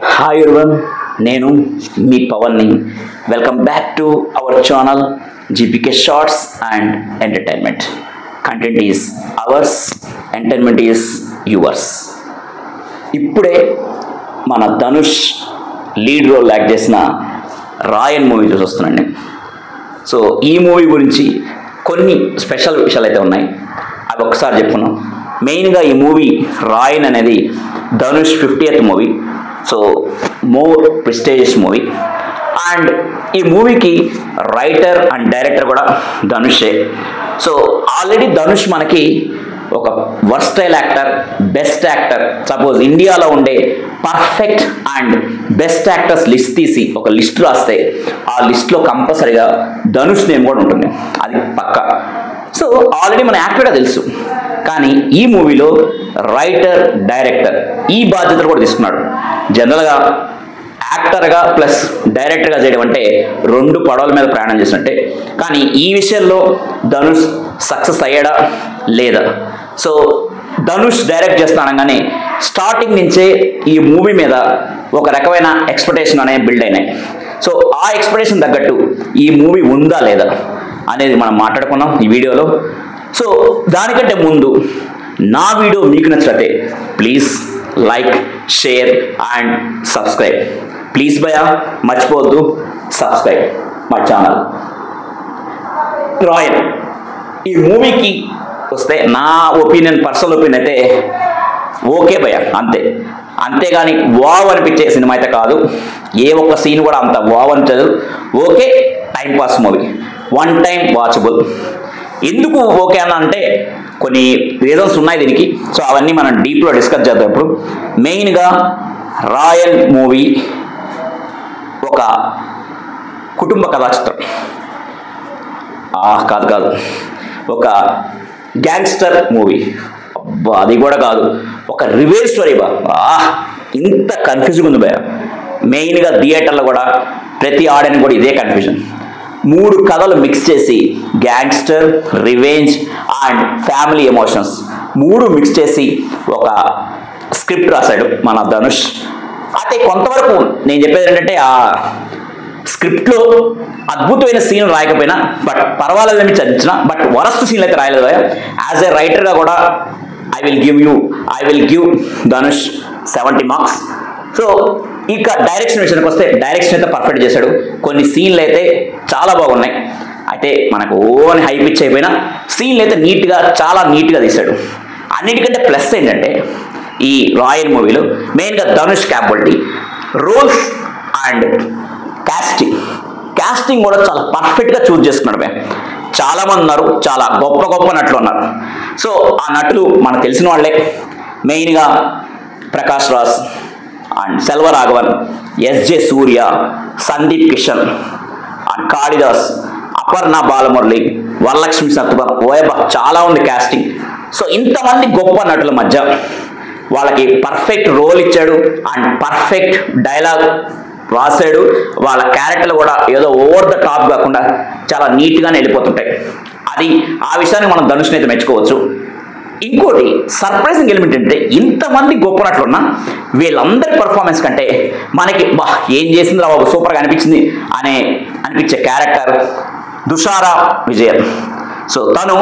Hi everyone, నేను మీ పవన్ని. Welcome back to our channel GPK shorts and entertainment. Content is ours, entertainment is yours. ఇప్పుడే మన Dhanush lead role act చేసిన రాయన్ movie చూసి వస్తున్నాండి. సో ఈ మూవీ గురించి కొన్ని స్పెషల్ విషయాలు అయితే ఉన్నాయి, అవి ఒకసారి చెప్పుకున్నాం. మెయిన్గా ఈ మూవీ రాయన్ అనేది Dhanush 50th movie, so more prestigious movie. And ఈ మూవీకి రైటర్ అండ్ డైరెక్టర్ కూడా ధనుషే. సో ఆల్రెడీ ధనుష్ మనకి ఒక versatile actor, best actor, suppose ఇండియాలో ఉండే perfect and best actors list తీసి ఒక లిస్ట్ రాస్తే ఆ లిస్ట్లో కంపల్సరీగా ధనుష్ నేమ్ కూడా ఉంటుంది, అది పక్కా. సో ఆల్రెడీ మన యాక్టర్గా తెలుసు, కానీ ఈ మూవీలో రైటర్, డైరెక్టర్ ఈ బాధ్యతలు కూడా తీసుకున్నాడు. జనరల్గా యాక్టర్గా ప్లస్ డైరెక్టర్గా చేయడం అంటే రెండు పడవల మీద ప్రయాణం చేసినట్టే. కానీ ఈ విషయంలో ధనుష్ సక్సెస్ అయ్యాడా లేదా? సో ధనుష్ డైరెక్ట్ చేస్తానగానే స్టార్టింగ్ నుంచే ఈ మూవీ మీద ఒక రకమైన ఎక్స్పెక్టేషన్ అనేవి బిల్డ్ అయినాయి. సో ఆ ఎక్స్పెక్టేషన్ తగ్గట్టు ఈ మూవీ ఉందా లేదా అనేది మనం మాట్లాడుకున్నాం ఈ వీడియోలో. సో దానికంటే ముందు నా వీడియో మీకు నచ్చితే please like, share and subscribe. Please భయ్యా, మర్చిపోవద్దు సబ్స్క్రైబ్ మై ఛానల్. రాయన్ ఈ మూవీకి వస్తే నా ఒపీనియన్, పర్సనల్ ఒపీనియన్ అయితే ఓకే భయ్య, అంతేగాని వావ్ అనిపించే సినిమా అయితే కాదు. ఏ ఒక్క సీన్ కూడా అంత వావ్ అనిపించదు. Okay, timepass movie, one time watchable. ఎందుకు ఓకే అన్న అంటే కొన్ని రీజన్స్ ఉన్నాయి దీనికి. సో అవన్నీ మనం డీప్లో డిస్కస్ చేద్దాం ఇప్పుడు. మెయిన్గా రాయన్ మూవీ ఒక కుటుంబ కథా చిత్రం. కాదు, ఒక గ్యాంగ్స్టర్ మూవీ. అబ్బా, అది కూడా కాదు, ఒక రివేజ్ స్టోరీ. ఇంత కన్ఫ్యూజింగ్ ఉంది భయ. మెయిన్గా థియేటర్లో కూడా ప్రతి ఆడియన్స్ కూడా ఇదే కన్ఫ్యూజన్. 3 కథలు మిక్స్ చేసి gangster, revenge and family emotions 3 mix చేసి ఒక స్క్రిప్ట్ రాశాడు మన ధనుష్. అయితే కొంతవరకు నేను చెప్పేది ఏంటంటే ఆ స్క్రిప్ట్లో అద్భుతమైన సీన్ రాయకపోయినా బట్ పర్వాలేదని చదివించిన, బట్ వరస్ట్ సీన్లు అయితే రాయలేదు. యాజ్ ఏ రైటర్గా కూడా I will give Dhanush 70 marks. So ఇక డైరెక్షన్ విషయానికి వస్తే డైరెక్షన్ అయితే పర్ఫెక్ట్ చేశాడు. కొన్ని సీన్లు అయితే చాలా బాగున్నాయి. అయితే మనకు ఓన్ హై పిచ్ అయిపోయినా సీన్లు అయితే చాలా నీట్గా తీశాడు. అన్నిటికంటే ప్లస్ ఏంటంటే ఈ రాయన్ మూవీలో మెయిన్గా Dhanush capability, roles and casting కూడా చాలా పర్ఫెక్ట్గా చూజ్ చేసుకున్నాడు. చాలామంది ఉన్నారు, చాలా గొప్ప నటులు ఉన్నారు. సో ఆ నటులు మనకు తెలిసిన వాళ్ళే. మెయిన్గా ప్రకాష్ రాజ్ అండ్ సెల్వరాఘవన్, ఎస్జే సూర్య, సందీప్ కిషన్ అండ్ కాళిదాస్, అపర్ణ బాలమురళి, వరలక్ష్మి సత్యభామ, ఓయబ్బా చాలా ఉంది కాస్టింగ్. సో ఇంతమంది గొప్ప నటుల మధ్య వాళ్ళకి పర్ఫెక్ట్ రోల్ ఇచ్చాడు అండ్ పర్ఫెక్ట్ డైలాగ్ రాశాడు. వాళ్ళ క్యారెక్టర్లు కూడా ఏదో ఓవర్ ద టాప్ కాకుండా చాలా నీట్గానే వెళ్ళిపోతుంటాయి. ఆ విషయాన్ని మనం ధనుష్ని అయితే మెచ్చుకోవచ్చు. ఇంకోటి సర్ప్రైజింగ్ ఎలిమెంట్ అంటే ఇంతమంది గొప్ప నటులున్నా వీళ్ళందరి పర్ఫార్మెన్స్ కంటే మనకి ఏం చేసింది రా బాబు, సూపర్గా అనిపించే క్యారెక్టర్ దుషారా విజయన్. సో తను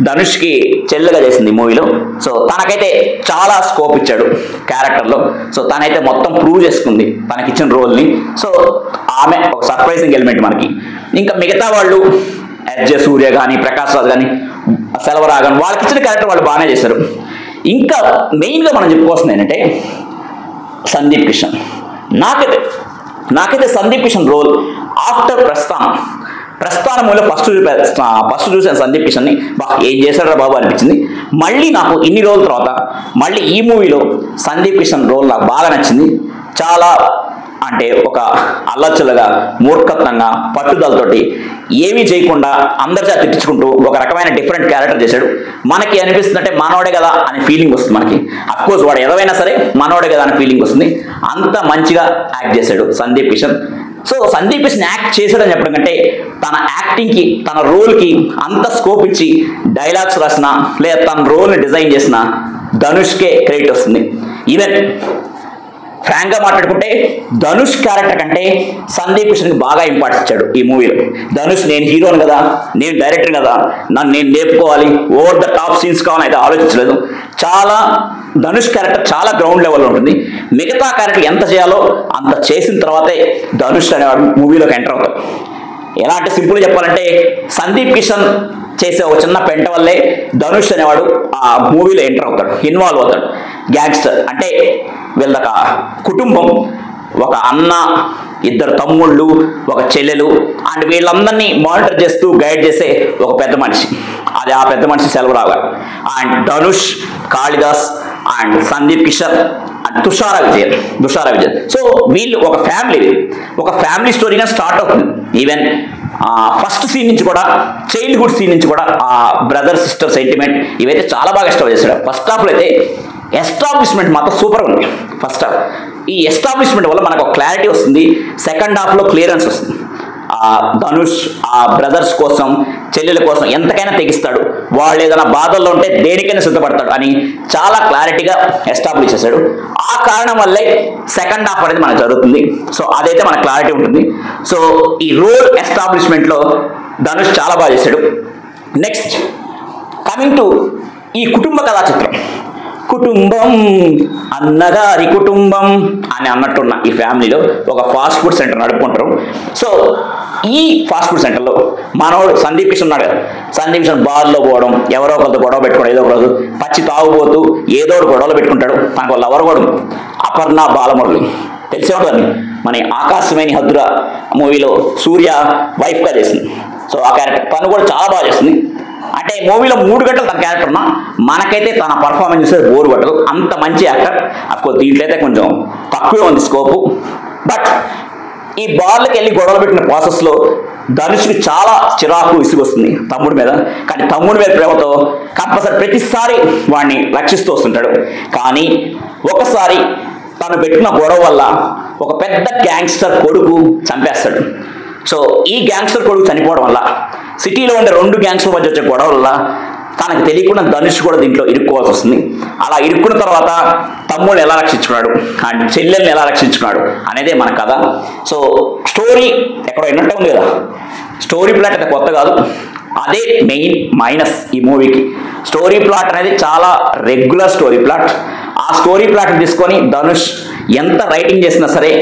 ధనుష్కి చెల్లెగా చేసింది ఈ మూవీలో. సో తనకైతే చాలా స్కోప్ ఇచ్చాడు క్యారెక్టర్లో. సో తనైతే మొత్తం ప్రూవ్ చేసుకుంది తనకిచ్చిన రోల్ని. సో ఆమె ఒక సర్ప్రైజింగ్ ఎలిమెంట్ మనకి. ఇంకా మిగతా వాళ్ళు ఎస్జే సూర్య కానీ, ప్రకాష్ రాజ్ కానీ, సెల్వరాఘవన్, వాళ్ళకి ఇచ్చిన క్యారెక్టర్ వాళ్ళు బాగానే చేశారు. ఇంకా మెయిన్గా మనం చెప్పుకోవాల్సింది ఏంటంటే సందీప్ కిషన్. నాకైతే సందీప్ కిషన్ రోల్ ఆఫ్టర్ ప్రస్థానం మూల ఫస్ట్ చూసాను సందీప్ కిషన్ని, ఏం చేశాడు బాబు అనిపించింది. మళ్ళీ నాకు ఇన్ని రోజుల తర్వాత మళ్ళీ ఈ మూవీలో సందీప్ కిషన్ రోల్ నాకు బాగా నచ్చింది. చాలా అంటే ఒక అల్లచ్చలుగా, మూర్ఖత్వంగా, పట్టుదలతోటి ఏమీ చేయకుండా అందరి చేత తిట్టించుకుంటూ ఒక రకమైన డిఫరెంట్ క్యారెక్టర్ చేశాడు. మనకి అనిపిస్తుందంటే మనోడే కదా అనే ఫీలింగ్ వస్తుంది మనకి. అఫ్కోర్స్ వాడు ఏదైనా సరే మనోడే కదా అనే ఫీలింగ్ వస్తుంది. అంత మంచిగా యాక్ట్ చేశాడు సందీప్ కిషన్. సో సందీప్ కిషన్ యాక్ట్ చేశాడని చెప్పడం కంటే తన యాక్టింగ్కి, తన రోల్కి అంత స్కోప్ ఇచ్చి డైలాగ్స్ రాసిన లేదా తన రోల్ని డిజైన్ చేసిన ధనుష్కే క్రెడిట్ వస్తుంది. ఈవెన్ ఫ్రాంక్గా మాట్లాడుకుంటే ధనుష్ క్యారెక్టర్ కంటే సందీప్ కిషన్కి బాగా ఇంపార్టెన్స్ ఇచ్చాడు ఈ మూవీలో. ధనుష్ నేను హీరోని కదా, నేను డైరెక్టర్ కదా, నన్ను నేను నేర్పుకోవాలి, ఓవర్ ద టాప్ సీన్స్ కావాలని అయితే ఆలోచించలేదు. చాలా ధనుష్ క్యారెక్టర్ చాలా గ్రౌండ్ లెవెల్లో ఉంటుంది. మిగతా క్యారెక్టర్ ఎంత చేయాలో అంత చేసిన తర్వాతే ధనుష్ అనేవాడు మూవీలోకి ఎంటర్ అవుతాడు. ఎలా అంటే సింపుల్గా చెప్పాలంటే సందీప్ కిషన్ చేసే ఒక చిన్న పెంట వల్లే ధనుష్ అనేవాడు ఆ మూవీలో ఎంటర్ అవుతాడు, ఇన్వాల్వ్ అవుతాడు. గ్యాంగ్స్టర్ అంటే వీళ్ళొక కుటుంబం, ఒక అన్న, ఇద్దరు తమ్ముళ్ళు, ఒక చెల్లెలు, అండ్ వీళ్ళందరినీ మానిటర్ చేస్తూ గైడ్ చేసే ఒక పెద్ద మనిషి. అది ఆ పెద్ద మనిషి సెలవురావు గారు. And Dhanush, Kalidas and Sandeep Kishan and Tushara Vijayan. So వీళ్ళు ఒక ఫ్యామిలీ స్టోరీగా స్టార్ట్ అవుతుంది. ఈవెన్ ఫస్ట్ సీన్ నుంచి కూడా, చైల్డ్హుడ్ సీన్ నుంచి కూడా ఆ బ్రదర్ సిస్టర్ సెంటిమెంట్ ఇవైతే చాలా బాగా ఎస్టాబ్లిష్ చేశాడు. ఫస్ట్ హాఫ్లో అయితే ఎస్టాబ్లిష్మెంట్ మాత్రం సూపర్గా ఉంది. ఫస్ట్ హాఫ్ ఈ ఎస్టాబ్లిష్మెంట్ వల్ల మనకు ఒక క్లారిటీ వస్తుంది. సెకండ్ హాఫ్లో క్లియరెన్స్ వస్తుంది. ధనుష్ ఆ బ్రదర్స్ కోసం, చెల్లెల కోసం ఎంతకైనా తెగిస్తాడు, వాళ్ళు ఏదైనా బాధల్లో ఉంటే దేనికైనా సిద్ధపడతాడు అని చాలా క్లారిటీగా ఎస్టాబ్లిష్ చేశాడు. ఆ కారణం వల్లే సెకండ్ హాఫ్ అనేది మనకు జరుగుతుంది. సో అదైతే మనకు క్లారిటీ ఉంటుంది. సో ఈ రోల్ ఎస్టాబ్లిష్మెంట్లో ధనుష్ చాలా బాగా చేశాడు. నెక్స్ట్ కమింగ్ టు ఈ కుటుంబ కథా చిత్రం. కుటుంబం అన్నగారి కుటుంబం అని అన్నట్టున్న ఈ ఫ్యామిలీలో ఒక ఫాస్ట్ ఫుడ్ సెంటర్ నడుపుకుంటారు. సో ఈ ఫాస్ట్ ఫుడ్ సెంటర్లో మనోడు సందీప్ కిషన్ ఉన్నాడు కదా, సందీప్ కిషన్ బార్లో పోవడం, ఎవరో ఒకరితో గొడవ పెట్టుకోవడం, ఏదో ఒక రోజు పచ్చి తాగుపోతూ ఏదో ఒక గొడవలు పెట్టుకుంటాడు. తనకు లవర్ కూడా అపర్ణ బాలమురళి తెలిసే ఉంటుంది. మన ఆకాశమేని హద్దుర మూవీలో సూర్య వైఫ్గా చేసింది. సో ఆ క్యారెక్టర్ తను కూడా చాలా బాగా చేస్తుంది. అంటే మూవీలో 3 గంటలు తన క్యారెక్టర్ ఉన్నా మనకైతే తన పర్ఫార్మెన్స్ చూస్తే బోర్ పట్టదు. అంత మంచి యాక్టర్. అఫ్కోర్స్ దీంట్లో అయితే కొంచెం తక్కువే ఉంది స్కోపు. బట్ ఈ బార్లకు వెళ్ళి గొడవలు పెట్టిన ప్రాసెస్లో ధనుష్కి చాలా చిరాకు విసుగొస్తుంది తమ్ముడి మీద. కానీ తమ్ముడి మీద ప్రేమతో కంపల్సరీ ప్రతిసారి వాడిని రక్షిస్తూ వస్తుంటాడు. కానీ ఒకసారి తను పెట్టిన గొడవ వల్ల ఒక పెద్ద గ్యాంగ్స్టర్ కొడుకు చంపేస్తాడు. సో ఈ గ్యాంగ్స్టర్ కొడుకు చనిపోవడం వల్ల, సిటీలో ఉండే 2 గ్యాంగ్స్టర్ మధ్య వచ్చే గొడవ వల్ల తనకు తెలియకుండా ధనుష్ కూడా దీంట్లో ఇరుక్కోవాల్సి వస్తుంది. అలా ఇరుక్కున్న తర్వాత తమ్ముడిని ఎలా రక్షించుకున్నాడు అండ్ చెల్లెల్ని ఎలా రక్షించుకున్నాడు అనేదే మన కథ. సో స్టోరీ ఎక్కడో విన్నట్టే ఉంది కదా, స్టోరీ ప్లాట్ అయితే కొత్త కాదు. అదే మెయిన్ మైనస్ ఈ మూవీకి. స్టోరీ ప్లాట్ అనేది చాలా రెగ్యులర్ స్టోరీ ప్లాట్. ఆ స్టోరీ ప్లాట్ తీసుకొని ధనుష్ ఎంత రైటింగ్ చేసినా సరే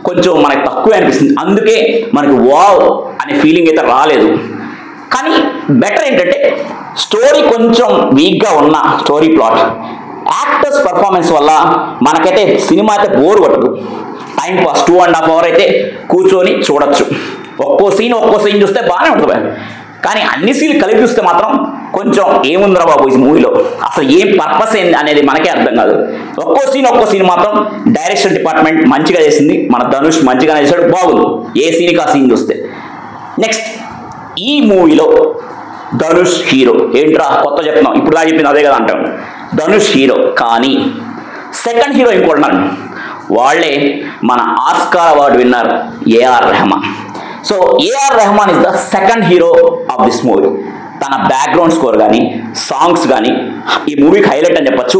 కొంచెం మనకు తక్కువే అనిపిస్తుంది. అందుకే మనకు వావ్ అనే ఫీలింగ్ అయితే రాలేదు. కానీ బెటర్ ఏంటంటే స్టోరీ కొంచెం వీక్గా ఉన్న స్టోరీ ప్లాట్, యాక్టర్స్ పర్ఫార్మెన్స్ వల్ల మనకైతే సినిమా అయితే బోర్ కొట్టదు. టైం పాస్ 2.5 hours అయితే కూర్చొని చూడొచ్చు. ఒక్కో సీన్ చూస్తే బాగానే ఉంటుంది. కానీ అన్ని సీన్లు కలిపి చూస్తే మాత్రం కొంచెం ఏముందిరా బాబు ఈ మూవీలో, అసలు ఏం పర్పస్ ఏంది అనేది మనకే అర్థం కాదు. ఒక్కో సీన్ మాత్రం డైరెక్షన్ డిపార్ట్మెంట్ మంచిగా చేసింది. మన ధనుష్ మంచిగానే చేశాడు, బాగుంది ఏ సీన్కి ఆ సీన్ చూస్తే. నెక్స్ట్ ఈ మూవీలో ధనుష్ హీరో. ఏంట్రా కొత్త చెప్తున్నాం, ఇప్పుడు దా చెప్పింది అదే కదా అంటాం. ధనుష్ హీరో, కానీ సెకండ్ హీరో ఇంకోటి వాళ్ళే మన Oscar award winner AR Rahman. So AR Rahman is the second hero of this movie. తన బ్యాక్గ్రౌండ్ స్కోర్ కానీ, సాంగ్స్ కానీ ఈ మూవీకి హైలైట్ అని చెప్పచ్చు.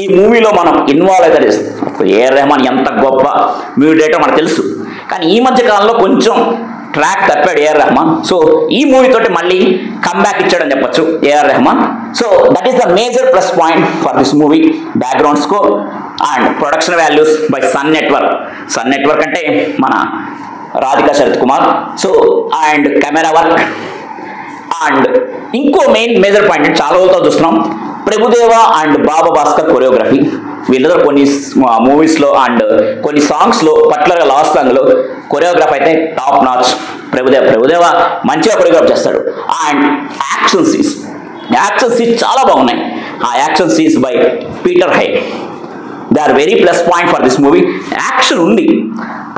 ఈ మూవీలో మనం ఇన్వాల్వ్ అయితే చేస్తాం. ఏఆర్ రెహమాన్ ఎంత గొప్ప మ్యూజిక్ డైరెక్టర్ మనకు తెలుసు. కానీ ఈ మధ్య కాలంలో కొంచెం ట్రాక్ తప్పాడు ఏఆర్ రెహమాన్. సో ఈ మూవీ తోటి మళ్ళీ కమ్బ్యాక్ ఇచ్చాడని చెప్పచ్చు AR Rahman. So that is the major plus point for this movie. Background score and production values by Sun Network అంటే మన Radhika Sarath Kumar. So and camera work and ఇంకో మేజర్ పాయింట్ చాలా రోజులతో చూస్తున్నాం, ప్రభుదేవ అండ్ బాబా భాస్కర్ కొరియోగ్రఫీ. వీళ్ళతో కొన్ని మూవీస్లో అండ్ కొన్ని సాంగ్స్లో, పర్టికులర్గా లాస్ట్ సాంగ్లో కొరియోగ్రఫీ అయితే టాప్ నాచ్. ప్రభుదేవ మంచిగా కొరియోగ్రాఫ్ చేస్తాడు. అండ్ యాక్షన్ సీన్స్ చాలా బాగున్నాయి. ఆ action scenes by Peter Hein, they are very plus point for this movie. Action ఉంది,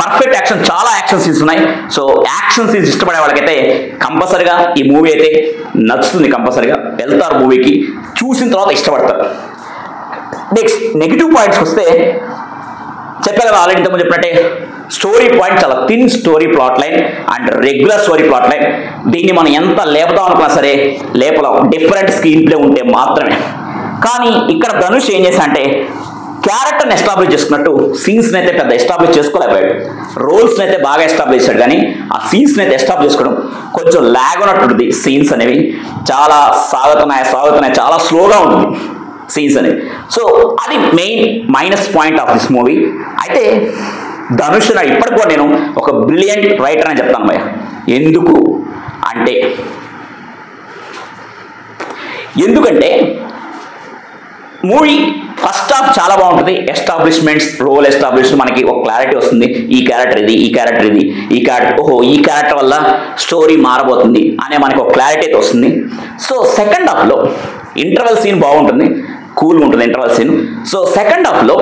పర్ఫెక్ట్ యాక్షన్, చాలా యాక్షన్ సీన్స్ ఉన్నాయి. సో యాక్షన్ సీన్స్ ఇష్టపడే వాళ్ళకైతే కంపల్సరిగా ఈ మూవీ అయితే నచ్చుతుంది. కంపల్సరిగా వెళ్తారు మూవీకి, చూసిన తర్వాత ఇష్టపడతారు. నెక్స్ట్ నెగిటివ్ పాయింట్స్కి వస్తే చెప్పారు కదా ఆల్రెడీ ఇంతకుముందు చెప్పినట్టే, స్టోరీ పాయింట్ చాలా thin story plot line and regular story plot line. దీన్ని మనం ఎంత లేపుదాం అనుకున్నా సరే లేపలేం, డిఫరెంట్ స్క్రీన్ ప్లే ఉంటే మాత్రమే. కానీ ఇక్కడ ధనుష్ ఏం చేశా అంటే క్యారెక్టర్ని ఎస్టాబ్లిష్ చేసుకున్నట్టు సీన్స్ని అయితే పెద్ద ఎస్టాబ్లిష్ చేసుకోలేకపోయాడు. రోల్స్ని అయితే బాగా ఎస్టాబ్లిష్ చేశాడు, కానీ ఆ సీన్స్ని అయితే ఎస్టాబ్లిష్ చేసుకోవడం కొంచెం ల్యాగ్ ఉన్నట్టుంది. సీన్స్ అనేవి చాలా సాగుతున్నాయి, చాలా స్లోగా ఉంటుంది సీన్స్ అనేవి. సో అది main minus point of this movie. అయితే ధనుష్ ఇప్పటికి కూడా నేను ఒక బ్రిలియంట్ రైటర్ అని చెప్తాను భయ్య. ఎందుకంటే మూవీ ఫస్ట్ హాఫ్ చాలా బాగుంటుంది. ఎస్టాబ్లిష్మెంట్స్, రోల్ ఎస్టాబ్లిష్, మనకి ఒక క్లారిటీ వస్తుంది. ఈ క్యారెక్టర్ ఇది, ఈ క్యారెక్టర్ ఓహో ఈ క్యారెక్టర్ వల్ల స్టోరీ మారబోతుంది అనే మనకి ఒక క్లారిటీ అయితే వస్తుంది. సో సెకండ్ హాఫ్లో ఇంటర్వెల్ సీన్ బాగుంటుంది, కూల్గా ఉంటుంది ఇంటర్వెల్ సీన్. సో సెకండ్ హాఫ్లో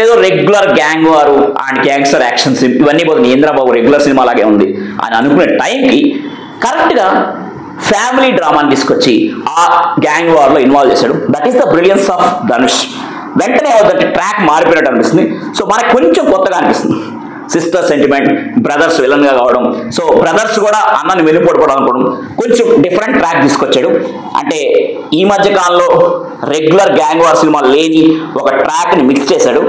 ఏదో రెగ్యులర్ గ్యాంగ్ వారు అండ్ గ్యాంగ్స్టర్ యాక్షన్స్ ఇవన్నీ పోతుంది, ఇంద్రబాబు రెగ్యులర్ సినిమా లాగే ఉంది అని అనుకునే టైంకి కరెక్ట్గా ఫ్యామిలీ డ్రామాని తీసుకొచ్చి ఆ గ్యాంగ్ వార్లో ఇన్వాల్వ్ చేశాడు. That is the brilliance of Dhanush. వెంటనే అవుతుంది ట్రాక్ మారిపోయినట్టు అనిపిస్తుంది. సో మనకు కొంచెం కొత్తగా అనిపిస్తుంది. సిస్టర్ సెంటిమెంట్, బ్రదర్స్ విలన్గా కావడం, సో బ్రదర్స్ కూడా అన్నని వెలుపడిపోవడం అనుకోవడం, కొంచెం డిఫరెంట్ ట్రాక్ తీసుకొచ్చాడు. అంటే ఈ మధ్య కాలంలో రెగ్యులర్ గ్యాంగ్ వార్ సినిమా లేని ఒక ట్రాక్ని మిక్స్ చేశాడు.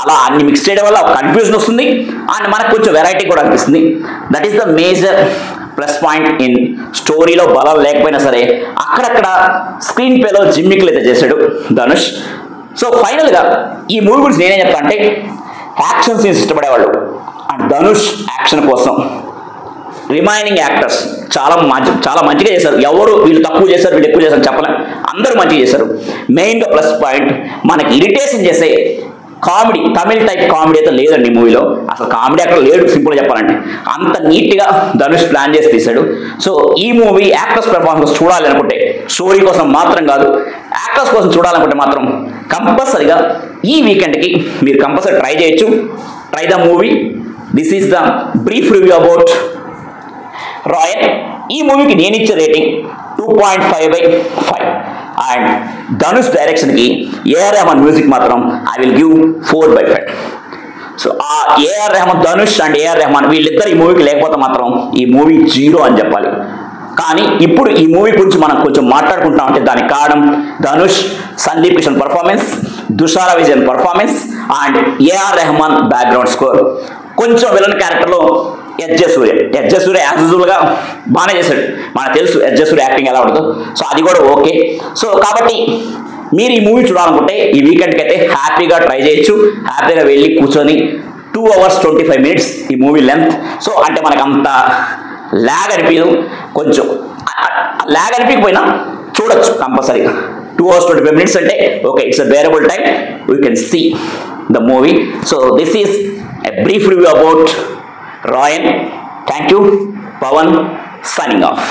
అలా అన్ని మిక్స్ చేయడం వల్ల కన్ఫ్యూజన్ వస్తుంది అండ్ మనకు కొంచెం వెరైటీ కూడా అనిపిస్తుంది. That is the major plus point in స్టోరీలో బలం లేకపోయినా సరే అక్కడక్కడ స్క్రీన్ ప్లేలో జిమ్మిక్లు అయితే చేశాడు ధనుష్. సో ఫైనల్గా ఈ మూవీ గురించి నేనేం చెప్తా అంటే, యాక్షన్ సీన్స్ ఇష్టపడేవాళ్ళు అండ్ ధనుష్ యాక్షన్ కోసం రిమైనింగ్ యాక్టర్స్ చాలా మంచిగా చేశారు. ఎవరు వీళ్ళు తక్కువ చేశారు, వీళ్ళు ఎక్కువ చేశారు చెప్పలేం, అందరూ మంచిగా చేశారు. మెయిన్గా ప్లస్ పాయింట్ మనకి ఇరిటేషన్ చేసే కామెడీ, తమిళ్ టైప్ కామెడీ అయితే లేదండి మూవీలో. అసలు కామెడీ అక్కడ లేడు సింపుల్గా చెప్పాలంటే. అంత నీట్గా ధనుష్ ప్లాన్ చేసి తీశాడు. సో ఈ మూవీ యాక్టర్స్ పెర్ఫార్మెన్స్ చూడాలి అనుకుంటే, స్టోరీ కోసం మాత్రం కాదు, యాక్టర్స్ కోసం చూడాలనుకుంటే మాత్రం కంపల్సరీగా ఈ వీకెండ్కి మీరు కంపల్సరీ ట్రై చేయొచ్చు. Try the movie. This is the brief review about Raayan. ఈ మూవీకి నేను ఇచ్చే రేటింగ్ 2.5/5 అండ్ ధనుష్ డైరెక్షన్కి ఏఆర్ రెహమాన్ మ్యూజిక్ మాత్రం ఐ విల్ గివ్ 4/5. సో ఆ ఏఆర్ రెహమాన్, ధనుష్ అండ్ ఏఆర్ రెహమాన్ వీళ్ళిద్దరు ఈ మూవీకి లేకపోతే మాత్రం ఈ మూవీ 0 అని చెప్పాలి. కానీ ఇప్పుడు ఈ మూవీ గురించి మనం కొంచెం మాట్లాడుకుంటాం అంటే దానికి కారణం Dhanush, Sandeep Kishan performance, Dushara Vijayan performance and AR Rahman background score. కొంచెం విలన్ క్యారెక్టర్లో ఎస్జే సూర్య యాజ్ యూజువల్గా బాగానే చేశాడు. మనకు తెలుసు ఎస్జే సూర్య యాక్టింగ్ ఎలా ఉంటుందో. సో అది కూడా ఓకే. సో కాబట్టి మీరు ఈ మూవీ చూడాలనుకుంటే ఈ వీకెండ్కి అయితే హ్యాపీగా ట్రై చేయొచ్చు. హ్యాపీగా వెళ్ళి కూర్చొని 2 hours 25 minutes ఈ మూవీ లెంత్. సో అంటే మనకు అంత ల్యాగ్ అనిపించదు. కొంచెం ల్యాగ్ అనిపించకపోయినా చూడొచ్చు కంపల్సరీగా. 2 hours 25 minutes అంటే okay, it's a bearable time. We can see the movie. So this is a brief review about Ryan. Thank you. Pawan signing off.